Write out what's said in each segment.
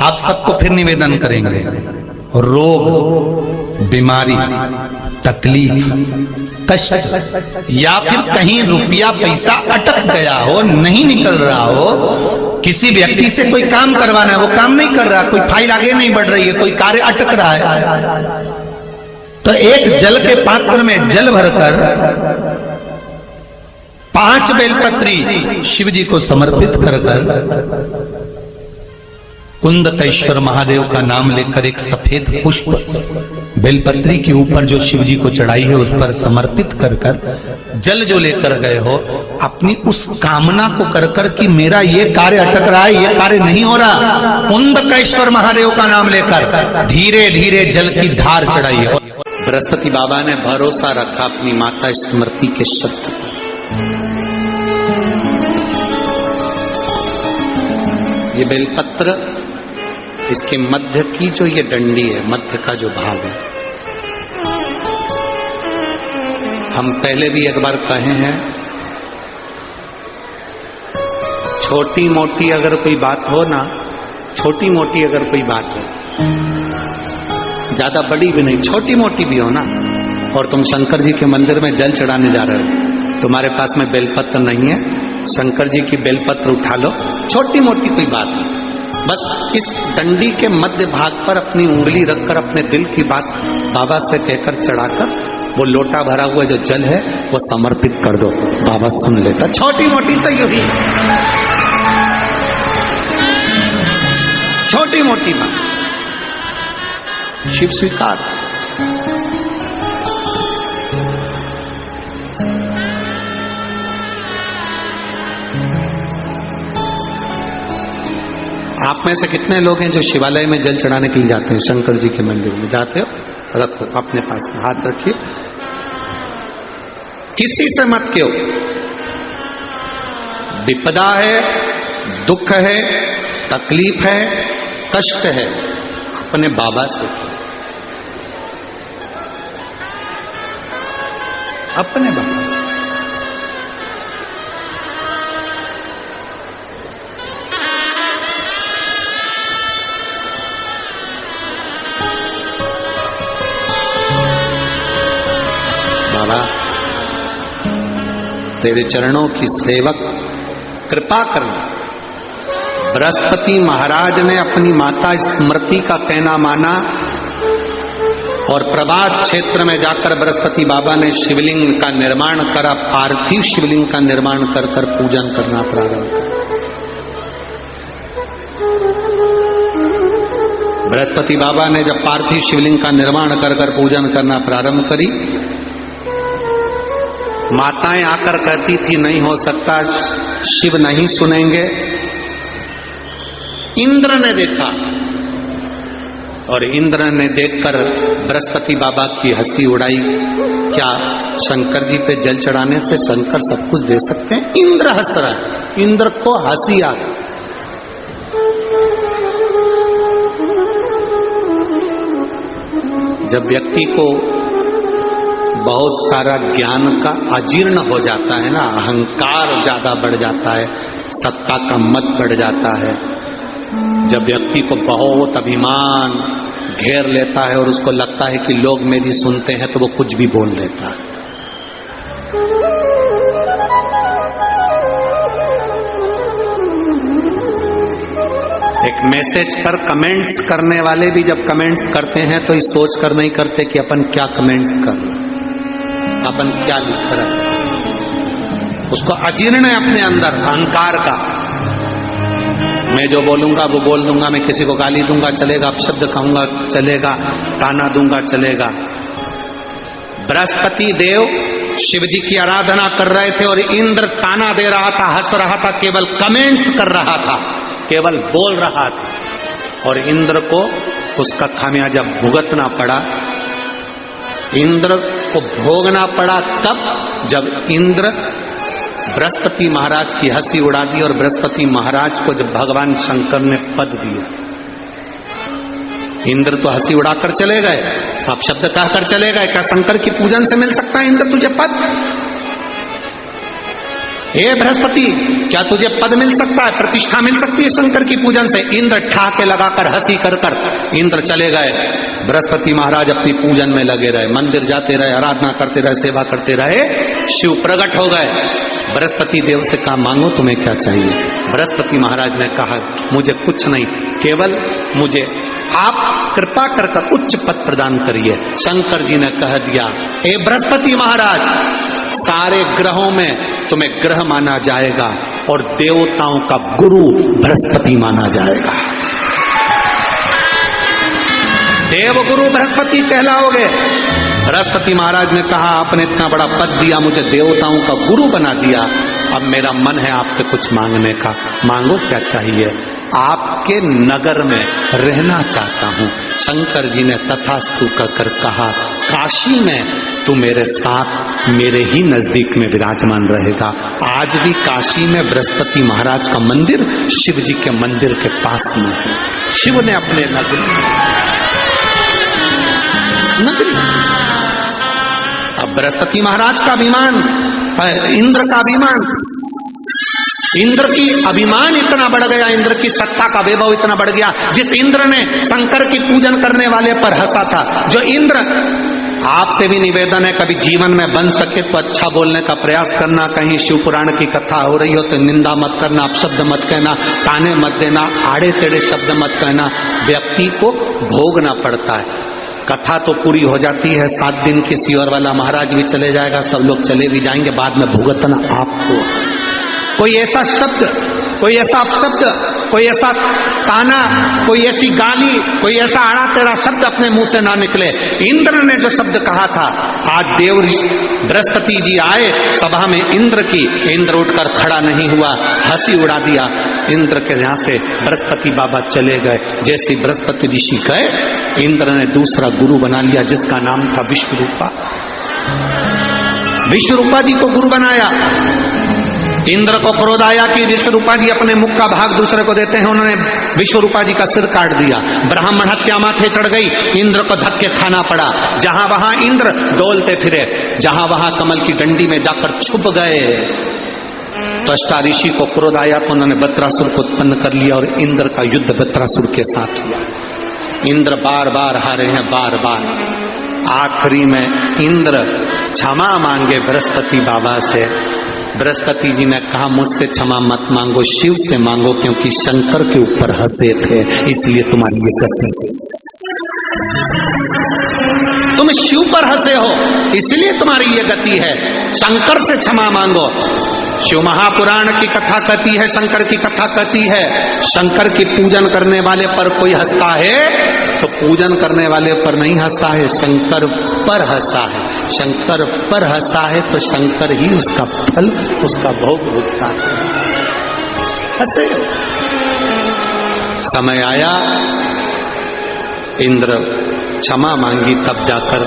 आप सबको फिर निवेदन करेंगे, रोग, बीमारी, तकलीफ, कष्ट या फिर कहीं रुपया पैसा अटक गया हो, नहीं निकल रहा हो, किसी व्यक्ति से कोई काम करवाना है, वो काम नहीं कर रहा, कोई फाइल आगे नहीं बढ़ रही है, कोई कार्य अटक रहा है, तो एक जल के पात्र में जल भरकर 5 बेलपत्री शिव जी को समर्पित कर कुंदकेश्वर महादेव का नाम लेकर एक सफेद पुष्प बेलपत्री के ऊपर जो शिव जी को चढ़ाई है उस पर समर्पित कर जल जो लेकर गए हो, अपनी उस कामना को कर कि मेरा ये कार्य अटक रहा है, ये कार्य नहीं हो रहा, कुंदकेश्वर महादेव का नाम लेकर धीरे धीरे जल की धार चढ़ाई है। बृहस्पति बाबा ने भरोसा रखा अपनी माता स्मृति के शब्द पर। ये बेलपत्र, इसके मध्य की जो ये डंडी है, मध्य का जो भाग है, हम पहले भी एक बार कहे हैं, छोटी मोटी अगर कोई बात हो ना, छोटी मोटी अगर कोई बात हो, ज्यादा बड़ी भी नहीं, छोटी मोटी भी हो ना, और तुम शंकर जी के मंदिर में जल चढ़ाने जा रहे हो, तुम्हारे पास में बेलपत्र नहीं है, शंकर जी की बेलपत्र उठा लो, छोटी मोटी कोई बात नहीं, बस इस डंडी के मध्य भाग पर अपनी उंगली रखकर अपने दिल की बात बाबा से कहकर चढ़ाकर वो लोटा भरा हुआ जो जल है वो समर्पित कर दो, बाबा सुन लेता। छोटी मोटी तो यू ही, छोटी मोटी बात शिव स्वीकार। आप में से कितने लोग हैं जो शिवालय में जल चढ़ाने के लिए जाते हैं? शंकर जी के मंदिर में जाते हो? रखो अपने पास में, हाथ रखिए, किसी से मत क्यों, विपदा है, दुख है, तकलीफ है, कष्ट है, अपने बाबा से, अपने बाबा से। तेरे चरणों की सेवक कृपा करना। बृहस्पति महाराज ने अपनी माता स्मृति का कहना माना और प्रवास क्षेत्र में जाकर बृहस्पति बाबा ने शिवलिंग का निर्माण करा, पार्थिव शिवलिंग का निर्माण कर पूजन करना प्रारंभ किया। बृहस्पति बाबा ने जब पार्थिव शिवलिंग का निर्माण कर पूजन करना प्रारंभ करी, माताएं आकर कहती थी नहीं हो सकता, शिव नहीं सुनेंगे। इंद्र ने देखा और इंद्र ने देखकर बृहस्पति बाबा की हंसी उड़ाई, क्या शंकर जी पे जल चढ़ाने से शंकर सब कुछ दे सकते हैं? इंद्र हंस रहा है, इंद्र को हंसी आ गई। जब व्यक्ति को बहुत सारा ज्ञान का अजीर्ण हो जाता है ना, अहंकार ज्यादा बढ़ जाता है, सत्ता का मत बढ़ जाता है, जब व्यक्ति को बहुत अभिमान घेर लेता है और उसको लगता है कि लोग मेरी सुनते हैं, तो वो कुछ भी बोल देता है। एक मैसेज पर कमेंट्स करने वाले भी जब कमेंट्स करते हैं तो इस सोच कर नहीं करते कि अपन क्या कमेंट्स कर रहे, अपन क्या लिख रहे हैं। उसको अजीर्ण है अपने अंदर अहंकार का, मैं जो बोलूंगा वो बोल दूंगा, मैं किसी को गाली दूंगा चलेगा, अपशब्द कहूंगा चलेगा, ताना दूंगा चलेगा। बृहस्पति देव शिव जी की आराधना कर रहे थे और इंद्र ताना दे रहा था, हंस रहा था, केवल कमेंट्स कर रहा था, केवल बोल रहा था, और इंद्र को उसका खामियाजा भुगतना पड़ा। इंद्र को भोगना पड़ा तब जब इंद्र बृहस्पति महाराज की हंसी उड़ा दी और बृहस्पति महाराज को जब भगवान शंकर ने पद दिया। इंद्र तो हंसी उड़ाकर चले गए, आप शब्द कहकर चले गए, क्या शंकर की पूजन से मिल सकता है इंद्र तुझे पद? हे बृहस्पति, क्या तुझे पद मिल सकता है, प्रतिष्ठा मिल सकती है शंकर की पूजन से? इंद्र ठाके लगाकर हंसी कर इंद्र चले गए। बृहस्पति महाराज अपनी पूजन में लगे रहे, मंदिर जाते रहे, आराधना करते रहे, सेवा करते रहे। शिव प्रकट हो गए। बृहस्पति देव से कहा, मांगो तुम्हें क्या चाहिए? बृहस्पति महाराज ने कहा, मुझे कुछ नहीं, केवल मुझे आप कृपा कर उच्च पद प्रदान करिए। शंकर जी ने कह दिया, हे बृहस्पति महाराज, सारे ग्रहों में तुम्हें ग्रह माना जाएगा और देवताओं का गुरु बृहस्पति माना जाएगा। देवगुरु बृहस्पति कहलाओगे। बृहस्पति महाराज ने कहा, आपने इतना बड़ा पद दिया, मुझे देवताओं का गुरु बना दिया, अब मेरा मन है आपसे कुछ मांगने का। मांगो क्या चाहिए? आपके नगर में रहना चाहता हूं। शंकर जी ने तथास्तु कहकर कहा, काशी में तू मेरे साथ मेरे ही नजदीक में विराजमान रहेगा। आज भी काशी में बृहस्पति महाराज का मंदिर शिव जी के मंदिर के पास में है। शिव ने अपने नगरी अब बृहस्पति महाराज का अभिमान, इंद्र का अभिमान, इंद्र की अभिमान इतना बढ़ गया, इंद्र की सत्ता का वैभव इतना बढ़ गया। जिस इंद्र ने शंकर की पूजन करने वाले पर हंसा था, जो इंद्र, आपसे भी निवेदन है, कभी जीवन में बन सके तो अच्छा बोलने का प्रयास करना। कहीं शिव पुराण की कथा हो रही हो तो निंदा मत करना, अपशब्द मत कहना, ताने मत देना, आड़े टेढ़े शब्द मत कहना। व्यक्ति को भोगना पड़ता है। कथा तो पूरी हो जाती है, 7 दिन की सियोर वाला महाराज भी चले जाएगा, सब लोग चले भी जाएंगे, बाद में भुगतना आपको। कोई ऐसा शब्द, कोई ऐसा अपशब्द, कोई ऐसा ताना, कोई ऐसी गाली, कोई ऐसा आड़ा टेढ़ा शब्द अपने मुंह से ना निकले। इंद्र ने जो शब्द कहा था, आज देव बृहस्पति जी आए सभा में इंद्र की, इंद्र उठकर खड़ा नहीं हुआ, हंसी उड़ा दिया। इंद्र के यहां से बृहस्पति बाबा चले गए। जैसे बृहस्पति ऋषि गए, इंद्र ने दूसरा गुरु बना लिया, जिसका नाम था विश्वरूपा। विश्वरूपा जी को गुरु बनाया। इंद्र को क्रोध आया कि विश्वरूपा जी अपने मुख का भाग दूसरे को देते हैं, उन्होंने विश्वरूपा जी का सिर काट दिया। ब्राह्मण हत्या माथे चढ़ गई, इंद्र को धक्के खाना पड़ा। जहां वहां इंद्र डोलते फिरे, जहां वहां कमल की डंडी में जाकर छुप गए। त्वष्टा ऋषि को क्रोध आया तो उन्होंने बत्रासुर को उत्पन्न कर लिया और इंद्र का युद्ध बत्रासुर के साथ हुआ। इंद्र बार बार हारे हैं, बार बार। आखिरी में इंद्र क्षमा मांगे बृहस्पति बाबा से। बृहस्पति जी ने कहा, मुझसे क्षमा मत मांगो, शिव से मांगो, क्योंकि शंकर के ऊपर हंसे थे, इसलिए तुम्हारी ये गति। तुम शिव पर हंसे हो, इसलिए तुम्हारी ये गति है। शंकर से क्षमा मांगो। शिव महापुराण की कथा कहती है, शंकर की कथा कहती है, शंकर की पूजन करने वाले पर कोई हंसता है तो पूजन करने वाले पर नहीं हंसता है, शंकर पर हंसा है। शंकर पर हंसा है तो शंकर ही उसका फल, उसका भोग भुगता है। हंसे। समय आया, इंद्र क्षमा मांगी, तब जाकर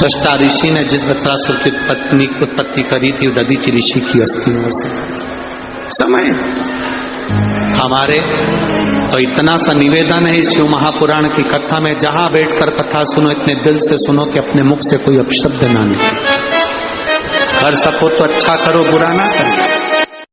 त्वष्टा ऋषि ने जिस बत्रासुर की पत्नी की उत्पत्ति करी थी, दधीचि ऋषि की अस्थियों से। समय हमारे तो इतना सा निवेदन है इस शिव महापुराण की कथा में, जहां बैठकर कथा सुनो, इतने दिल से सुनो कि अपने मुख से कोई अपशब्द ना निकले। कर सको तो अच्छा करो, बुरा ना करो।